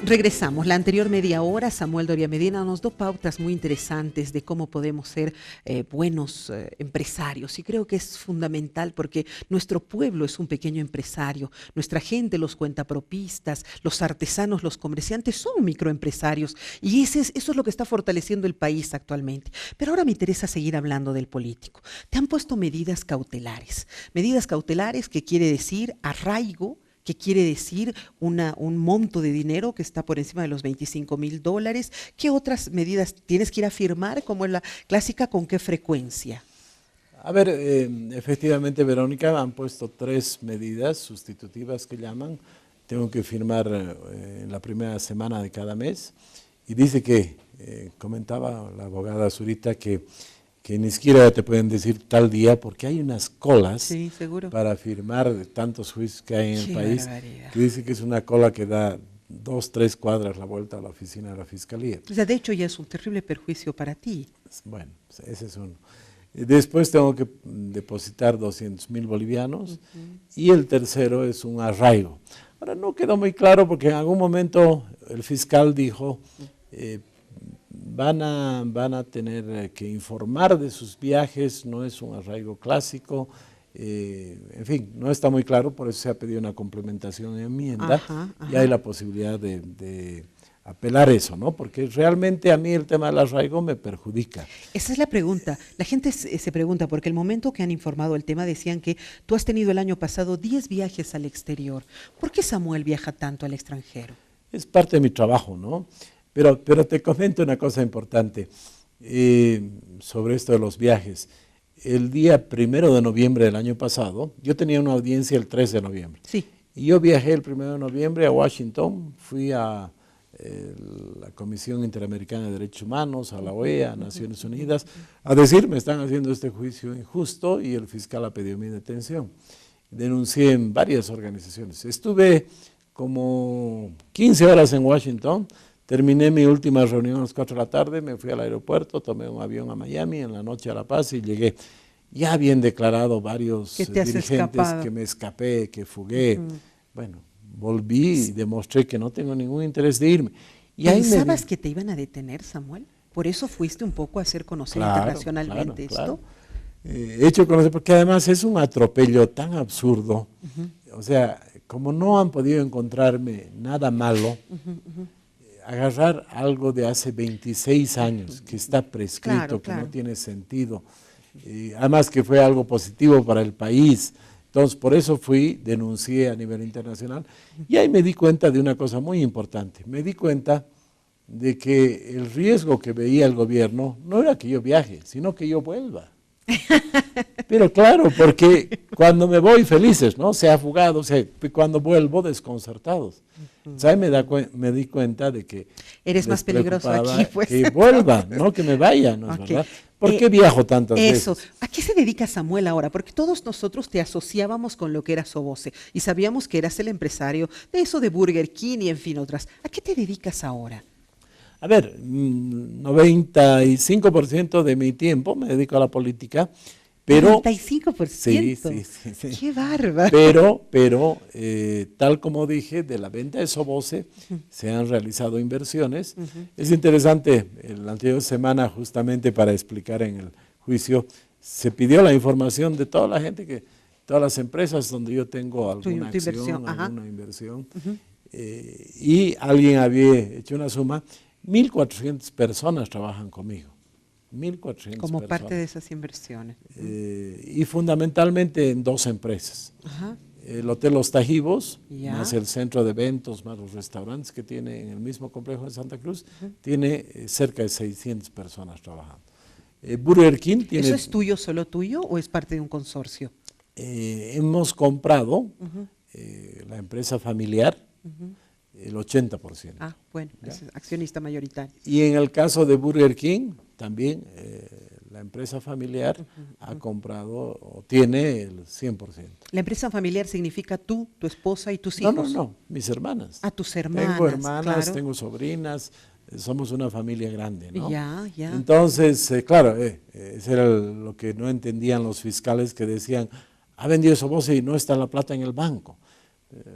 Regresamos. La anterior media hora, Samuel Doria Medina nos dio pautas muy interesantes de cómo podemos ser buenos empresarios. Y creo que es fundamental porque nuestro pueblo es un pequeño empresario. Nuestra gente, los cuentapropistas, los artesanos, los comerciantes son microempresarios. Y eso es lo que está fortaleciendo el país actualmente. Pero ahora me interesa seguir hablando del político. Te han puesto medidas cautelares. Medidas cautelares que quiere decir arraigo, que quiere decir un monto de dinero que está por encima de los $25,000. ¿Qué otras medidas tienes que ir a firmar, como en la clásica, con qué frecuencia? A ver, efectivamente, Verónica, han puesto 3 medidas sustitutivas que llaman. Tengo que firmar en la primera semana de cada mes. Y dice que, comentaba la abogada Zurita, que ni siquiera te pueden decir tal día, porque hay unas colas sí, seguro, para firmar de tantos juicios que hay en el país, que dice que es una cola que da 2, 3 cuadras la vuelta a la oficina de la Fiscalía. O sea, de hecho ya es un terrible perjuicio para ti. Bueno, ese es uno. Después tengo que depositar 200,000 bolivianos y el tercero es un arraigo. Ahora no quedó muy claro porque en algún momento el fiscal dijo van a tener que informar de sus viajes, no es un arraigo clásico, en fin, no está muy claro, por eso se ha pedido una complementación en enmienda y hay la posibilidad de apelar eso, ¿no? Porque realmente a mí el tema del arraigo me perjudica. Esa es la pregunta. La gente se pregunta, porque el momento que han informado el tema decían que tú has tenido el año pasado 10 viajes al exterior. ¿Por qué Samuel viaja tanto al extranjero? Es parte de mi trabajo, ¿no? Pero te comento una cosa importante sobre esto de los viajes. El día 1 de noviembre del año pasado, yo tenía una audiencia el 3 de noviembre. Sí. Y yo viajé el 1 de noviembre a Washington, fui a la Comisión Interamericana de Derechos Humanos, a la OEA, a Naciones Unidas, a decir, me están haciendo este juicio injusto y el fiscal ha pedido mi detención. Denuncié en varias organizaciones. Estuve como 15 horas en Washington. Terminé mi última reunión a las 4 de la tarde, me fui al aeropuerto, tomé un avión a Miami, en la noche a La Paz y llegué. Ya habían declarado varios dirigentes que me escapé, que fugué. Bueno, volví y demostré que no tengo ningún interés de irme. Y ¿Pensabas que te iban a detener, Samuel? ¿Por eso fuiste un poco a hacer conocer internacionalmente esto? Claro. He hecho conocer, porque además es un atropello tan absurdo. O sea, como no han podido encontrarme nada malo, agarrar algo de hace 26 años, que está prescrito, que no tiene sentido, además que fue algo positivo para el país. Entonces, por eso denuncié a nivel internacional, y ahí me di cuenta de una cosa muy importante. Me di cuenta de que el riesgo que veía el gobierno no era que yo viaje, sino que yo vuelva. Pero claro, porque cuando me voy felices, ¿no? Se ha fugado, cuando vuelvo desconcertados. ¿Sabes? Me di cuenta de que eres más peligroso aquí, pues. Que vuelva, no que me vaya, ¿no es verdad? ¿Por qué viajo tantas veces? ¿A qué se dedica Samuel ahora? Porque todos nosotros te asociábamos con lo que era Soboce y sabíamos que eras el empresario de eso de Burger King y en fin otras. ¿A qué te dedicas ahora? A ver, 95% de mi tiempo me dedico a la política, pero… ¿95%? Sí. ¡Qué bárbaro! Pero tal como dije, de la venta de Soboce se han realizado inversiones. Es interesante, la anterior semana, justamente para explicar en el juicio, se pidió la información de toda la gente, todas las empresas donde yo tengo alguna acción, alguna inversión, y alguien había hecho una suma. 1.400 personas trabajan conmigo. 1.400 como personas. Parte de esas inversiones. Y fundamentalmente en 2 empresas. El Hotel Los Tajivos, más el centro de eventos, más los restaurantes que tiene en el mismo complejo de Santa Cruz, tiene cerca de 600 personas trabajando. Burger King tiene… ¿Eso es tuyo, solo tuyo, o es parte de un consorcio? Hemos comprado la empresa familiar, el 80%. Ah, bueno, es accionista mayoritario. Y en el caso de Burger King, también la empresa familiar ha comprado o tiene el 100%. ¿La empresa familiar significa tú, tu esposa y tus hijos? No, mis hermanas. Ah, tus hermanas. Tengo hermanas, claro. tengo sobrinas, somos una familia grande, ¿no? Ya. Entonces, claro, eso era lo que no entendían los fiscales que decían, ha vendido Soboce y no está la plata en el banco.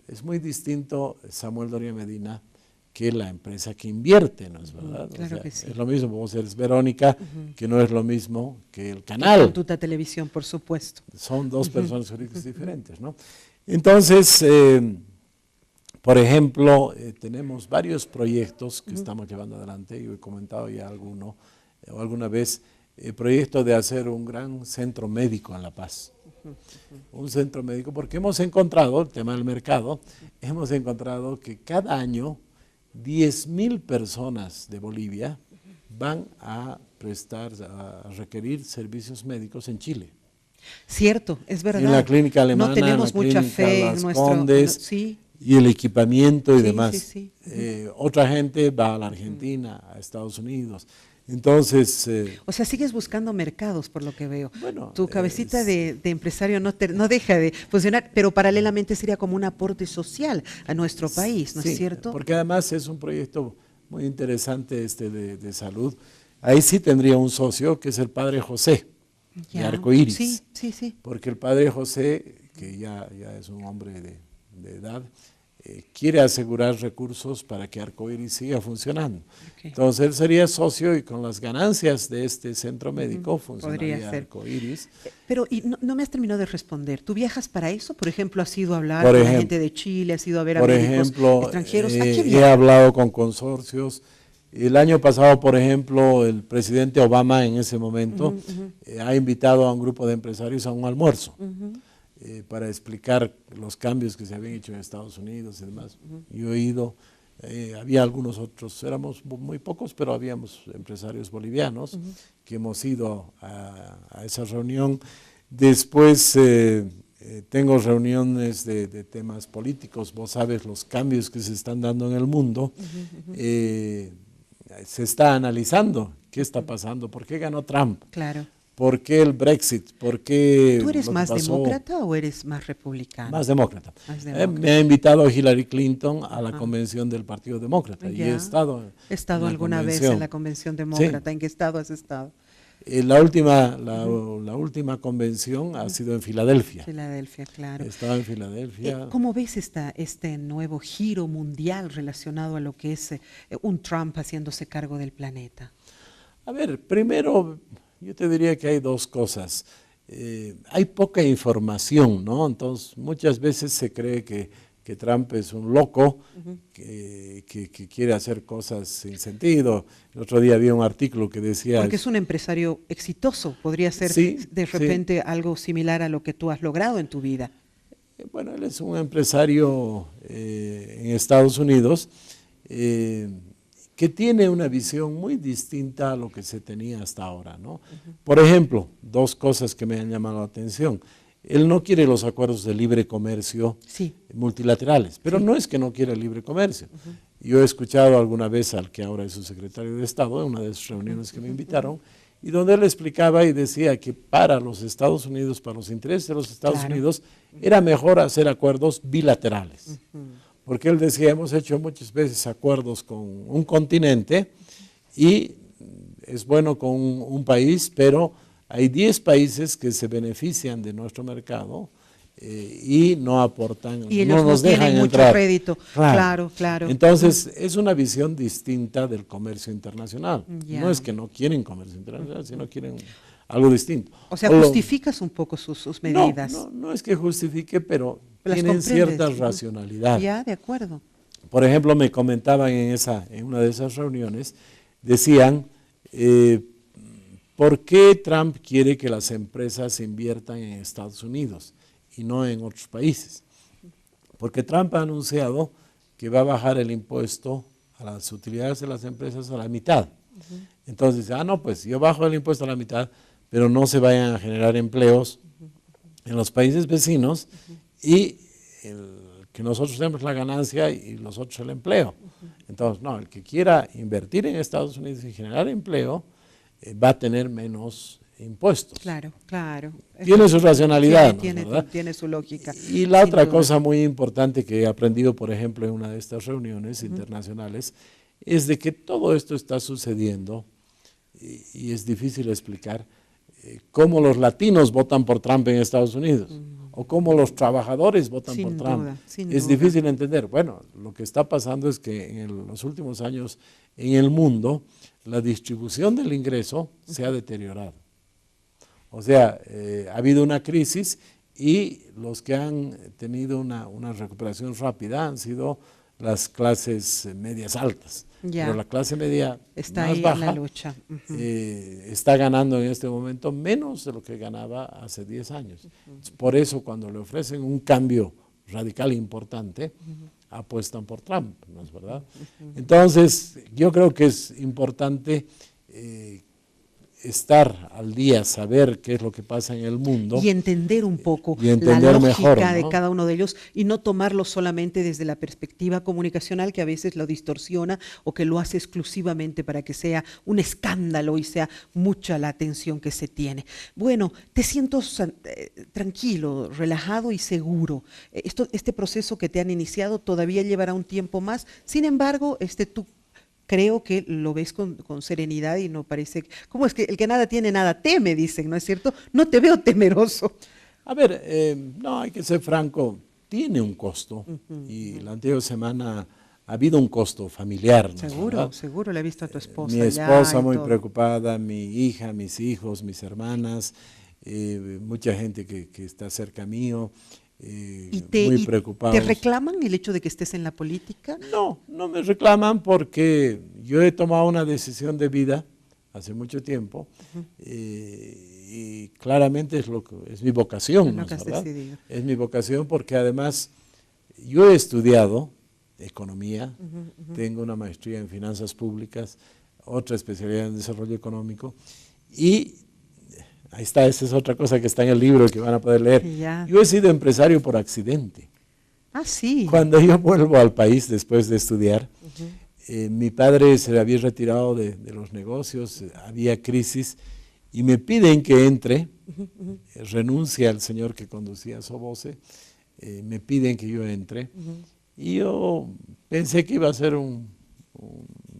Es muy distinto, Samuel Doria Medina, que la empresa que invierte, ¿no es verdad? Claro o sea, que sí. Es lo mismo, vos eres Verónica, que no es lo mismo que el canal. Con Tuta Televisión, por supuesto. Son dos personas jurídicas diferentes, ¿no? Entonces, por ejemplo, tenemos varios proyectos que estamos llevando adelante. Yo he comentado ya alguno, o alguna vez, el proyecto de hacer un gran centro médico en La Paz. Un centro médico, porque hemos encontrado, el tema del mercado, hemos encontrado que cada año 10.000 personas de Bolivia van a requerir servicios médicos en Chile. Cierto, es verdad. En la clínica alemana, no tenemos en la mucha clínica fe Las en nuestro... Condes, sí, y el equipamiento y sí, demás. sí, sí. Otra gente va a la Argentina, a Estados Unidos. Entonces, O sea, sigues buscando mercados, por lo que veo. bueno, Tu cabecita de empresario no deja de funcionar, pero paralelamente sería como un aporte social a nuestro país, ¿no sí, es cierto? porque además es un proyecto muy interesante de salud. Ahí sí tendría un socio, que es el padre José, de Arcoíris. Sí, sí, sí. Porque el padre José, que ya es un hombre de edad, quiere asegurar recursos para que Arcoíris siga funcionando. Okay. Entonces él sería socio y con las ganancias de este centro médico funcionaría Arcoíris. Pero y no me has terminado de responder. ¿Tú viajas para eso? Por ejemplo, ¿has ido a hablar Por con ejemplo, la gente de Chile? ¿Has ido a ver a por médicos ejemplo, extranjeros? ¿A qué he viajas? hablado con consorcios. El año pasado, por ejemplo, el presidente Obama en ese momento ha invitado a un grupo de empresarios a un almuerzo para explicar los cambios que se habían hecho en Estados Unidos y demás. Yo he ido, había algunos otros, éramos muy pocos, pero habíamos empresarios bolivianos que hemos ido a esa reunión. Después tengo reuniones de temas políticos, vos sabes los cambios que se están dando en el mundo. Se está analizando qué está pasando, por qué ganó Trump, Claro. por qué el Brexit, por qué... ¿Tú eres lo que más pasó. demócrata o eres más republicano? Más demócrata. Más demócrata. Me ha invitado Hillary Clinton a la convención del Partido Demócrata y he estado en la alguna vez convención. en la convención demócrata. Sí. ¿En qué estado has estado? La última convención ha sido en Filadelfia. Filadelfia, claro. Estaba en Filadelfia. ¿Cómo ves este nuevo giro mundial relacionado a lo que es un Trump haciéndose cargo del planeta? A ver, primero yo te diría que hay dos cosas. Hay poca información, ¿no? Entonces muchas veces se cree que Trump es un loco, que quiere hacer cosas sin sentido. El otro día había un artículo que decía... Porque es un empresario exitoso, podría ser de repente algo similar a lo que tú has logrado en tu vida. Bueno, él es un empresario en Estados Unidos que tiene una visión muy distinta a lo que se tenía hasta ahora, ¿no? Por ejemplo, dos cosas que me han llamado la atención. Él no quiere los acuerdos de libre comercio multilaterales, pero no es que no quiera el libre comercio. Yo he escuchado alguna vez al que ahora es su secretario de Estado, en una de esas reuniones que me invitaron, y donde él explicaba y decía que para los Estados Unidos, para los intereses de los Estados Unidos, era mejor hacer acuerdos bilaterales. Porque él decía, hemos hecho muchas veces acuerdos con un continente y es bueno con un país, pero hay 10 países que se benefician de nuestro mercado y no aportan, y ellos no nos dejan tienen entrar. Mucho crédito. Claro. Entonces, es una visión distinta del comercio internacional. Ya. No es que no quieren comercio internacional, sino quieren algo distinto. O sea, justificas un poco sus medidas. No es que justifique, pero Las tienen comprendes. cierta racionalidad. Ya, de acuerdo. Por ejemplo, me comentaban en una de esas reuniones, decían, ¿por qué Trump quiere que las empresas inviertan en Estados Unidos y no en otros países? Porque Trump ha anunciado que va a bajar el impuesto a las utilidades de las empresas a la mitad. Entonces, no, pues yo bajo el impuesto a la mitad, pero no se vayan a generar empleos en los países vecinos y que nosotros tenemos la ganancia y los otros el empleo. Entonces, no, el que quiera invertir en Estados Unidos y generar empleo va a tener menos impuestos. Claro. Tiene su racionalidad, tiene su lógica. Y la otra cosa muy importante que he aprendido, por ejemplo, en una de estas reuniones internacionales, es de que todo esto está sucediendo y es difícil explicar cómo los latinos votan por Trump en Estados Unidos, o cómo los trabajadores votan por Trump. Es difícil entender. Bueno, lo que está pasando es que en los últimos años en el mundo la distribución del ingreso se ha deteriorado. O sea, ha habido una crisis y los que han tenido una recuperación rápida han sido las clases medias altas. Pero la clase media está más ahí baja en la lucha. Está ganando en este momento menos de lo que ganaba hace 10 años. Por eso cuando le ofrecen un cambio radical importante, apuestan por Trump, ¿no es verdad? Entonces, yo creo que es importante estar al día, saber qué es lo que pasa en el mundo. Y entender un poco entender la lógica mejor, ¿no? de cada uno de ellos y no tomarlo solamente desde la perspectiva comunicacional que a veces lo distorsiona o que lo hace exclusivamente para que sea un escándalo y sea mucha la atención que se tiene. Bueno, te siento tranquilo, relajado y seguro. Este proceso que te han iniciado todavía llevará un tiempo más. Sin embargo, tú creo que lo ves con serenidad y no parece… ¿Cómo es que el que nada tiene, nada teme, dicen, ¿no es cierto? No te veo temeroso. A ver, no, hay que ser franco, tiene un costo y la anterior semana ha habido un costo familiar, ¿no? Seguro, seguro, le he visto a tu esposa. Mi esposa muy preocupada, mi hija, mis hijos, mis hermanas, mucha gente que está cerca mío. Muy preocupados. ¿Te reclaman el hecho de que estés en la política? No, no me reclaman porque yo he tomado una decisión de vida hace mucho tiempo y claramente es mi vocación, ¿no es verdad? Es mi vocación porque además yo he estudiado economía, tengo una maestría en finanzas públicas, otra especialidad en desarrollo económico y ahí está, esa es otra cosa que está en el libro que van a poder leer. Ya. Yo he sido empresario por accidente. Ah, sí. Cuando yo vuelvo al país después de estudiar, mi padre se había retirado de los negocios, había crisis, y me piden que entre, renuncie al señor que conducía Soboce, me piden que yo entre, y yo pensé que iba a ser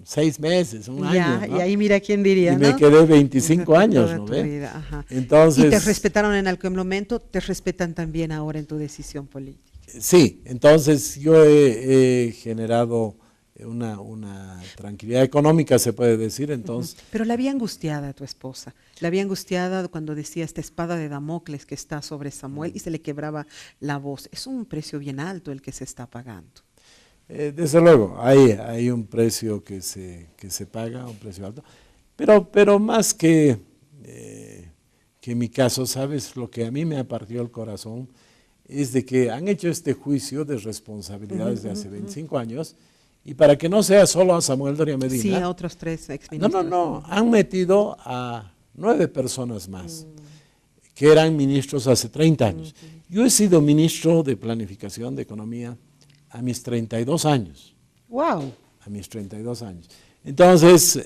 6 meses, un año, ¿no? Y ahí mira quién diría, y ¿no? me quedé 25 años, ¿no ve? Entonces, y te respetaron en aquel momento, te respetan también ahora en tu decisión política. Sí, entonces yo he generado una tranquilidad económica, se puede decir, entonces. Pero la había angustiada a tu esposa, la había angustiada cuando decía esta espada de Damocles que está sobre Samuel y se le quebraba la voz. Es un precio bien alto el que se está pagando. Desde luego, hay un precio que se paga, un precio alto, pero más que en mi caso, ¿sabes? Lo que a mí me ha partido el corazón es de que han hecho este juicio de responsabilidad desde hace 25 años y para que no sea solo a Samuel Doria Medina. Sí, a otros 3 exministros. No, han metido a 9 personas más que eran ministros hace 30 años. Yo he sido ministro de Planificación de Economía a mis 32 años. ¡Wow! A mis 32 años. Entonces…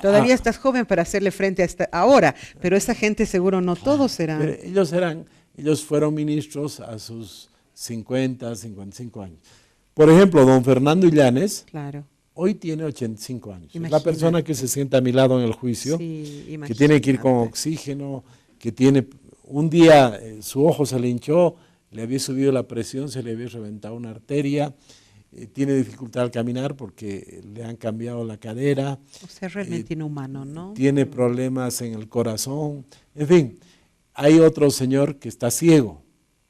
Todavía estás joven para hacerle frente a ahora, pero esa gente seguro no todos serán. Ellos fueron ministros a sus 50, 55 años. Por ejemplo, don Fernando Illanes, hoy tiene 85 años. Imagínate. Es la persona que se sienta a mi lado en el juicio, que tiene que ir con oxígeno, que tiene… Un día su ojo se le hinchó, le había subido la presión, se le había reventado una arteria, tiene dificultad al caminar porque le han cambiado la cadera. O sea, realmente inhumano, ¿no? Tiene problemas en el corazón, en fin. Hay otro señor que está ciego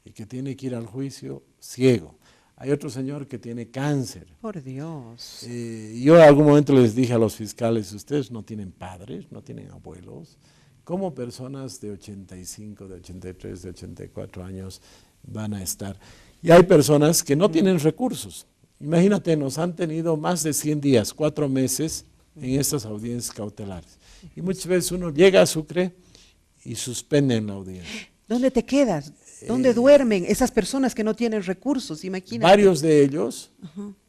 y que tiene que ir al juicio ciego. Hay otro señor que tiene cáncer. Por Dios. Yo en algún momento les dije a los fiscales, ustedes no tienen padres, no tienen abuelos. ¿Cómo personas de 85, de 83, de 84 años van a estar? Y hay personas que no tienen recursos. Imagínate, nos han tenido más de 100 días, 4 meses en estas audiencias cautelares. Y muchas veces uno llega a Sucre y suspenden la audiencia. ¿Dónde te quedas? ¿Dónde duermen esas personas que no tienen recursos? Imagínate. Varios de ellos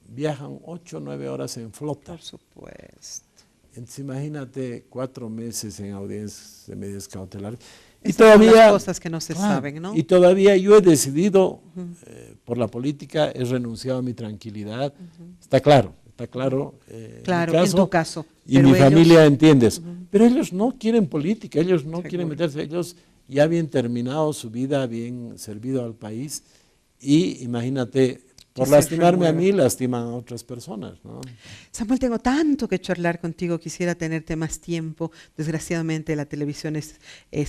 viajan 8 o 9 horas en flota. Por supuesto. Entonces imagínate 4 meses en audiencias de medidas cautelares. Y todavía son las cosas que no se saben, ¿no? Y todavía yo he decidido, por la política, he renunciado a mi tranquilidad. Está claro. Claro, en tu caso. Y mi familia entiende eso. Pero ellos no quieren política, ellos no Seguro. quieren meterse, ellos ya habían terminado su vida, habían servido al país y imagínate, por Que se lastimarme a remueva. mí, lastiman a otras personas, ¿no? Samuel, tengo tanto que charlar contigo, quisiera tenerte más tiempo. Desgraciadamente la televisión es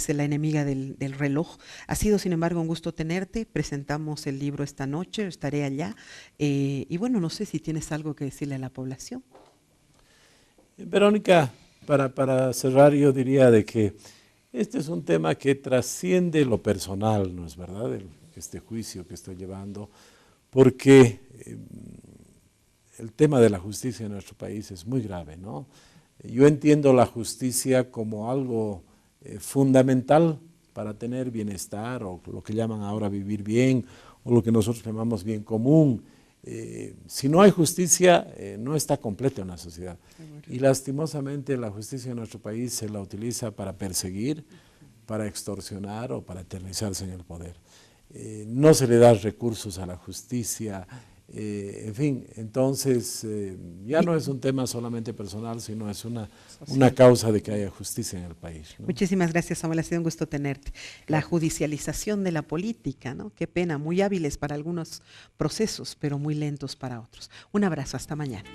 la enemiga del reloj. Ha sido, sin embargo, un gusto tenerte. Presentamos el libro esta noche, estaré allá. Y bueno, no sé si tienes algo que decirle a la población. Verónica, para cerrar yo diría de que este es un tema que trasciende lo personal, ¿no es verdad? Este juicio que estoy llevando, porque el tema de la justicia en nuestro país es muy grave, ¿no? Yo entiendo la justicia como algo fundamental para tener bienestar o lo que llaman ahora vivir bien o lo que nosotros llamamos bien común. Si no hay justicia, no está completa una sociedad. Y lastimosamente la justicia en nuestro país se la utiliza para perseguir, para extorsionar o para eternizarse en el poder. No se le da recursos a la justicia, en fin, entonces ya no es un tema solamente personal, sino es una causa de que haya justicia en el país, ¿no? Muchísimas gracias, Samuel. Ha sido un gusto tenerte. La judicialización de la política, ¿no? Qué pena, muy hábiles para algunos procesos, pero muy lentos para otros. Un abrazo, hasta mañana.